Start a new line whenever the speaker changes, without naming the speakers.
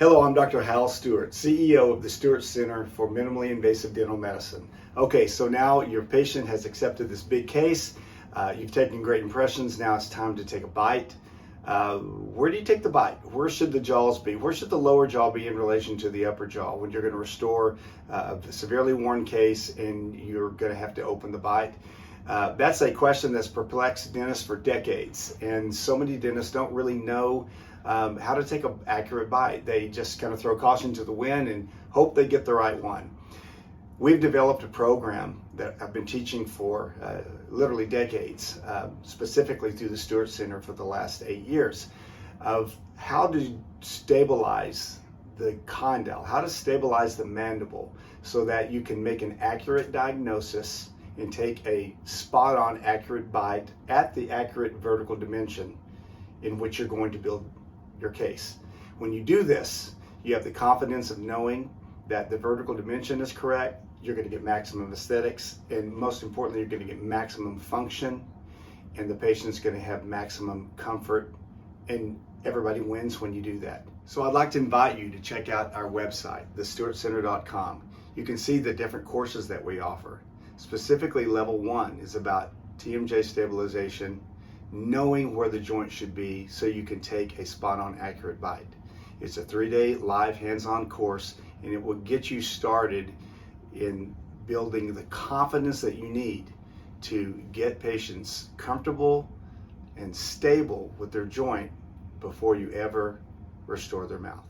Hello, I'm Dr. Hal Stewart, CEO of the Stewart Center for Minimally Invasive Dental Medicine. Okay, so now your patient has accepted this big case. You've taken great impressions. Now it's time to take a bite. Where do you take the bite? Where should the jaws be? Where should the lower jaw be in relation to the upper jaw when you're going to restore a severely worn case and you're going to have to open the bite? That's a question that's perplexed dentists for decades, and so many dentists don't really know how to take an accurate bite. They just kind of throw caution to the wind and hope they get the right one. We've developed a program that I've been teaching for literally decades, specifically through the Stewart Center for the last 8 years, of how to stabilize the condyle, how to stabilize the mandible so that you can make an accurate diagnosis and take a spot-on accurate bite at the accurate vertical dimension in which you're going to build your case. When you do this, you have the confidence of knowing that the vertical dimension is correct, you're going to get maximum aesthetics, and most importantly, you're going to get maximum function, and the patient's going to have maximum comfort, and everybody wins when you do that. So I'd like to invite you to check out our website, thestewartcenter.com. You can see the different courses that we offer. Specifically, level 1 is about TMJ stabilization, knowing where the joint should be so you can take a spot-on accurate bite. It's a 3-day live hands-on course, and it will get you started in building the confidence that you need to get patients comfortable and stable with their joint before you ever restore their mouth.